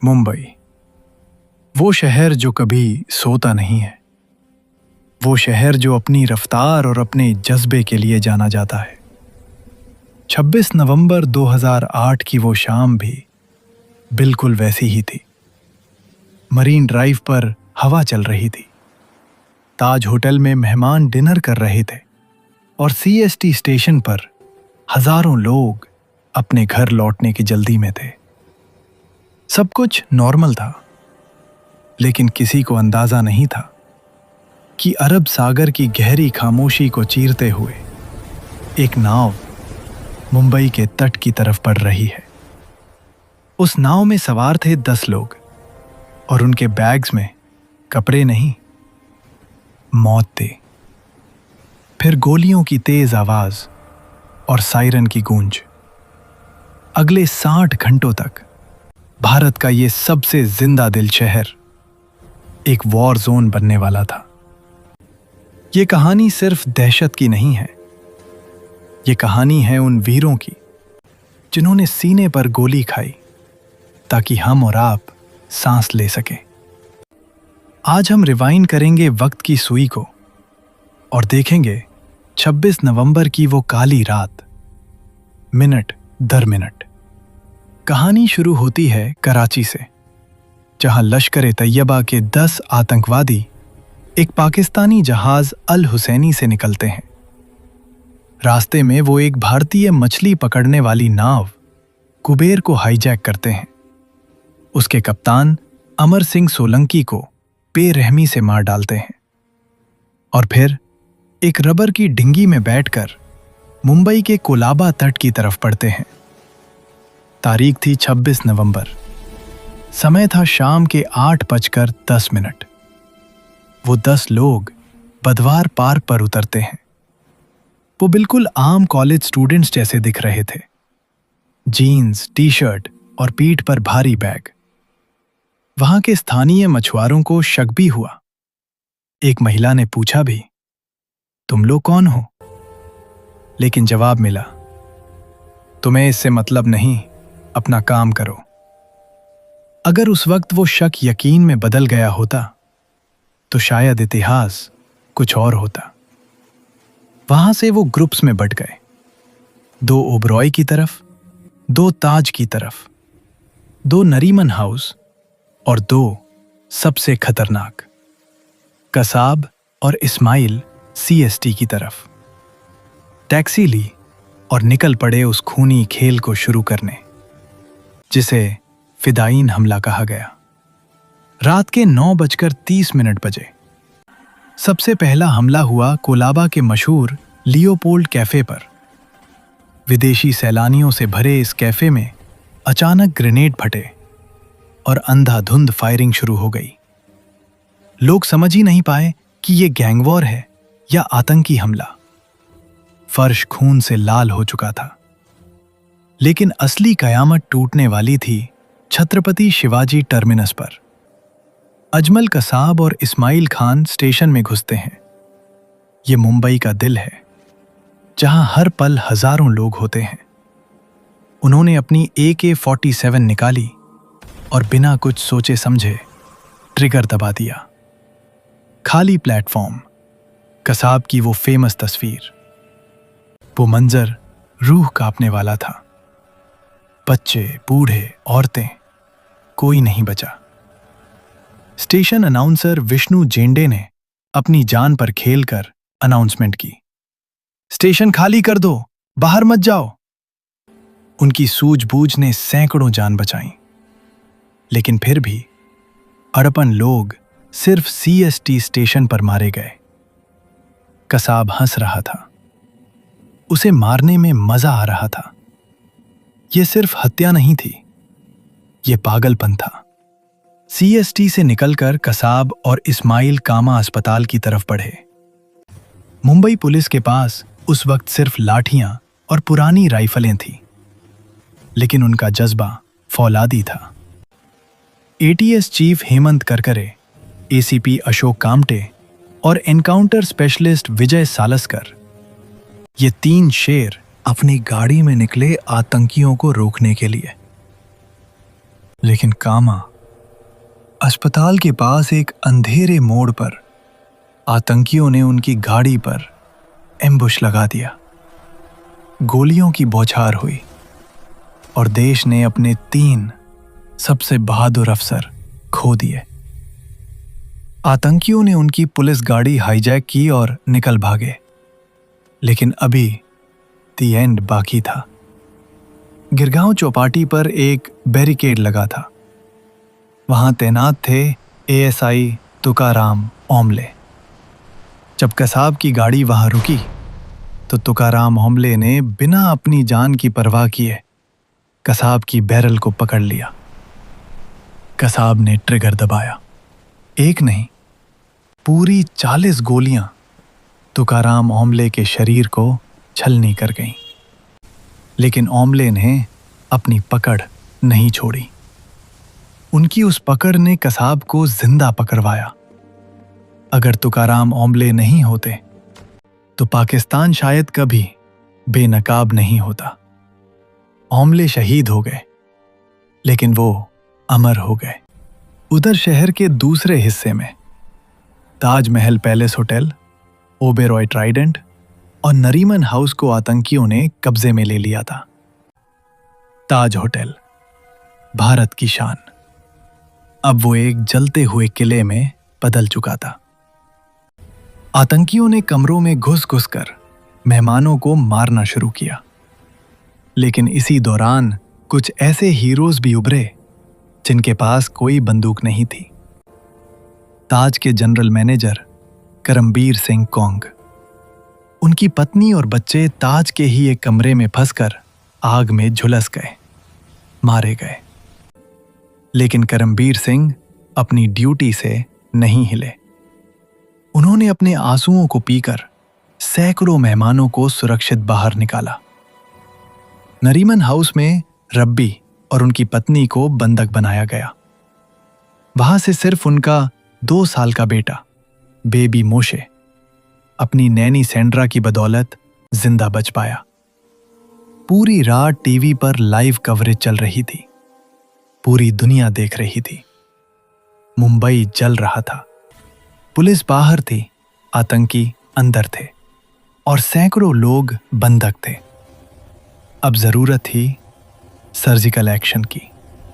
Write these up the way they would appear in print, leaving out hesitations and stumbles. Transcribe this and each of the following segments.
मुंबई, वो शहर जो कभी सोता नहीं है, वो शहर जो अपनी रफ्तार और अपने जज्बे के लिए जाना जाता है। 26 नवंबर 2008 की वो शाम भी बिल्कुल वैसी ही थी। मरीन ड्राइव पर हवा चल रही थी, ताज होटल में मेहमान डिनर कर रहे थे और सीएसटी स्टेशन पर हजारों लोग अपने घर लौटने की जल्दी में थे। सब कुछ नॉर्मल था, लेकिन किसी को अंदाजा नहीं था कि अरब सागर की गहरी खामोशी को चीरते हुए एक नाव मुंबई के तट की तरफ बढ़ रही है। उस नाव में सवार थे 10 लोग और उनके बैग्स में कपड़े नहीं, मौत थी। फिर गोलियों की तेज आवाज और सायरन की गूंज। अगले 60 घंटों तक भारत का ये सबसे जिंदा दिल शहर एक वॉर जोन बनने वाला था। ये कहानी सिर्फ दहशत की नहीं है, ये कहानी है उन वीरों की जिन्होंने सीने पर गोली खाई ताकि हम और आप सांस ले सकें। आज हम रिवाइंड करेंगे वक्त की सुई को और देखेंगे 26 नवंबर की वो काली रात, मिनट दर मिनट। कहानी शुरू होती है कराची से, जहां लश्कर-ए-तैयबा के 10 आतंकवादी एक पाकिस्तानी जहाज अल हुसैनी से निकलते हैं। रास्ते में वो एक भारतीय मछली पकड़ने वाली नाव कुबेर को हाईजैक करते हैं। उसके कप्तान अमर सिंह सोलंकी को बेरहमी से मार डालते हैं और फिर एक रबर की डिंगी में बैठकर मुंबई के कोलाबा तट की तरफ बढ़ते हैं। तारीख थी 26 नवंबर। समय था शाम के 8:10। वो 10 लोग बदवार पार्क पर उतरते हैं। वो बिल्कुल आम कॉलेज स्टूडेंट्स जैसे दिख रहे थे, जीन्स, टी शर्ट और पीठ पर भारी बैग। वहां के स्थानीय मछुआरों को शक भी हुआ। एक महिला ने पूछा भी, तुम लोग कौन हो? लेकिन जवाब मिला, तुम्हें इससे मतलब नहीं, अपना काम करो। अगर उस वक्त वो शक यकीन में बदल गया होता तो शायद इतिहास कुछ और होता। वहां से वो ग्रुप्स में बट गए, 2 ओबरॉय की तरफ, 2 ताज की तरफ, 2 नरीमन हाउस और 2 सबसे खतरनाक, कसाब और इस्माइल सीएसटी की तरफ। टैक्सी ली और निकल पड़े उस खूनी खेल को शुरू करने जिसे फिदायीन हमला कहा गया। रात के 9:30 बजे सबसे पहला हमला हुआ कोलाबा के मशहूर लियोपोल्ड कैफे पर। विदेशी सैलानियों से भरे इस कैफे में अचानक ग्रेनेड फटे और अंधाधुंध फायरिंग शुरू हो गई। लोग समझ ही नहीं पाए कि ये गैंग वॉर है या आतंकी हमला। फर्श खून से लाल हो चुका था, लेकिन असली कयामत टूटने वाली थी छत्रपति शिवाजी टर्मिनस पर। अजमल कसाब और इस्माइल खान स्टेशन में घुसते हैं। ये मुंबई का दिल है, जहां हर पल हजारों लोग होते हैं। उन्होंने अपनी AK-47 निकाली और बिना कुछ सोचे समझे ट्रिगर दबा दिया। खाली प्लेटफॉर्म, कसाब की वो फेमस तस्वीर। वो मंजर रूह कांपने वाला था। बच्चे, बूढ़े, औरतें, कोई नहीं बचा। स्टेशन अनाउंसर विष्णु जेंडे ने अपनी जान पर खेलकर अनाउंसमेंट की, स्टेशन खाली कर दो, बाहर मत जाओ। उनकी सूझबूझ ने सैकड़ों जान बचाई, लेकिन फिर भी 58 लोग सिर्फ सीएसटी स्टेशन पर मारे गए। कसाब हंस रहा था, उसे मारने में मजा आ रहा था। यह सिर्फ हत्या नहीं थी, यह पागलपन था। सीएसटी से निकलकर कसाब और इस्माइल कामा अस्पताल की तरफ बढ़े। मुंबई पुलिस के पास उस वक्त सिर्फ लाठियां और पुरानी राइफलें थीं, लेकिन उनका जज्बा फौलादी था। ATS chief Hemant Karkare, ACP Ashok Kamte और एनकाउंटर स्पेशलिस्ट विजय सालस्कर, ये 3 शेर अपनी गाड़ी में निकले आतंकियों को रोकने के लिए। लेकिन कामा अस्पताल के पास एक अंधेरे मोड़ पर आतंकियों ने उनकी गाड़ी पर एम्बुश लगा दिया। गोलियों की बौछार हुई और देश ने अपने 3 सबसे बहादुर अफसर खो दिए। आतंकियों ने उनकी पुलिस गाड़ी हाईजैक की और निकल भागे, लेकिन अभी द एंड बाकी था। गिरगांव चौपाटी पर एक बैरिकेड लगा था। वहां तैनात थे एएसआई तुकाराम ओम्बले। जब कसाब की गाड़ी वहां रुकी तो तुकाराम ओम्बले ने बिना अपनी जान की परवाह किए कसाब की बैरल को पकड़ लिया। कसाब ने ट्रिगर दबाया। एक नहीं, पूरी 40 गोलियां तुकाराम ओम्बले के शरीर को छलनी कर गईं। लेकिन ओम्बले ने अपनी पकड़ नहीं छोड़ी। उनकी उस पकड़ ने कसाब को जिंदा पकड़वाया। अगर तुकाराम ओम्बले नहीं होते तो पाकिस्तान शायद कभी बेनकाब नहीं होता। ओम्बले शहीद हो गए, लेकिन वो अमर हो गए। उधर शहर के दूसरे हिस्से में Taj Mahal palace hotel, Oberoi Trident और नरीमन हाउस को आतंकियों ने कब्जे में ले लिया था। ताज होटल, भारत की शान, अब वो एक जलते हुए किले में बदल चुका था। आतंकियों ने कमरों में घुस घुस कर मेहमानों को मारना शुरू किया। लेकिन इसी दौरान कुछ ऐसे हीरोज भी उभरे जिनके पास कोई बंदूक नहीं थी। ताज के general manager Karambir Singh Kong, उनकी पत्नी और बच्चे ताज के ही एक कमरे में फंसकर आग में झुलस गए, मारे गए। लेकिन करमबीर सिंह अपनी ड्यूटी से नहीं हिले। उन्होंने अपने आंसुओं को पीकर सैकड़ों मेहमानों को सुरक्षित बाहर निकाला। नरीमन हाउस में रब्बी और उनकी पत्नी को बंधक बनाया गया। वहां से सिर्फ उनका 2 साल का बेटा बेबी मोशे अपनी नैनी सैंड्रा की बदौलत जिंदा बच पाया। पूरी रात टीवी पर लाइव कवरेज चल रही थी। पूरी दुनिया देख रही थी। मुंबई जल रहा था। पुलिस बाहर थी, आतंकी अंदर थे और सैकड़ों लोग बंधक थे। अब जरूरत थी सर्जिकल एक्शन की।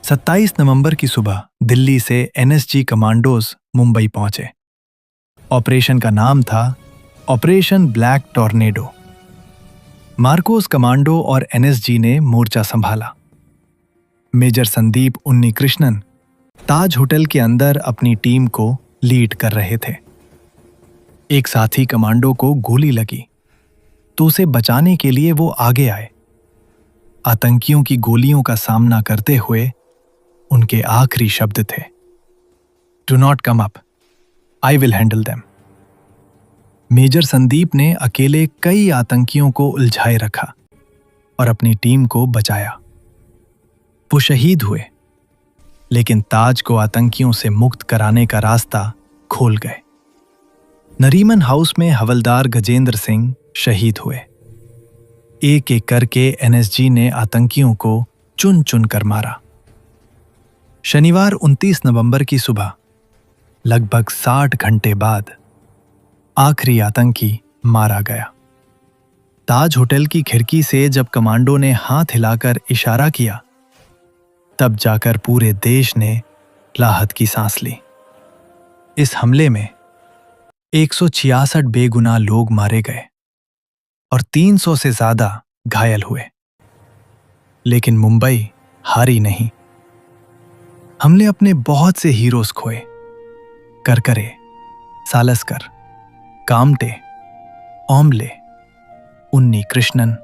27 नवंबर की सुबह दिल्ली से एनएसजी कमांडोज मुंबई पहुंचे। ऑपरेशन का नाम था operation black tornado. Marcos commando और एनएसजी ने मोर्चा संभाला। मेजर संदीप उन्नीकृष्णन ताज होटल के अंदर अपनी टीम को लीड कर रहे थे। एक साथी कमांडो को गोली लगी तो उसे बचाने के लिए वो आगे आए। आतंकियों की गोलियों का सामना करते हुए उनके आखिरी शब्द थे, do not come up, I will handle them. Major Sandeep ने अकेले कई आतंकियों को उलझाए रखा और अपनी टीम को बचाया। वो शहीद हुए, लेकिन ताज को आतंकियों से मुक्त कराने का रास्ता खोल गए। नरीमन हाउस में हवलदार गजेंद्र सिंह शहीद हुए। एक एक करके एनएसजी ने आतंकियों को चुन चुन कर मारा। शनिवार 29 नवंबर की सुबह लगभग 60 घंटे बाद आखिरी आतंकी मारा गया। ताज होटल की खिड़की से जब कमांडो ने हाथ हिलाकर इशारा किया, तब जाकर पूरे देश ने राहत की सांस ली। इस हमले में 166 बेगुनाह लोग मारे गए और 300 से ज्यादा घायल हुए। लेकिन मुंबई हारी नहीं। हमने अपने बहुत से हीरोज खोए, करकरे, सालस्कर, कामटे, ओम्बले, उन्नीकृष्णन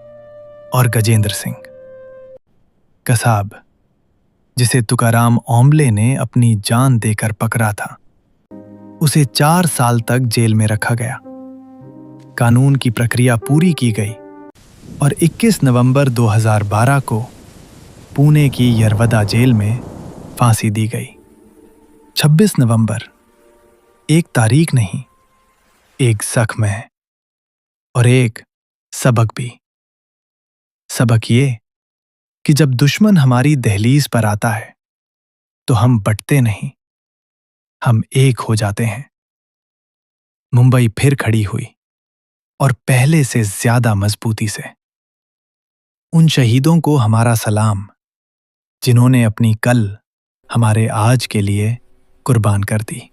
और गजेंद्र सिंह। कसाब, जिसे तुकाराम ओम्बले ने अपनी जान देकर पकड़ा था, उसे 4 साल तक जेल में रखा गया। कानून की प्रक्रिया पूरी की गई और 21 नवंबर 2012 को पुणे की यरवदा जेल में फांसी दी गई। 26 नवंबर एक तारीख नहीं, एक जख्म है और एक सबक भी। सबक ये कि जब दुश्मन हमारी दहलीज पर आता है तो हम बटते नहीं, हम एक हो जाते हैं। मुंबई फिर खड़ी हुई, और पहले से ज्यादा मजबूती से। उन शहीदों को हमारा सलाम, जिन्होंने अपनी कल हमारे आज के लिए कुर्बान कर दी।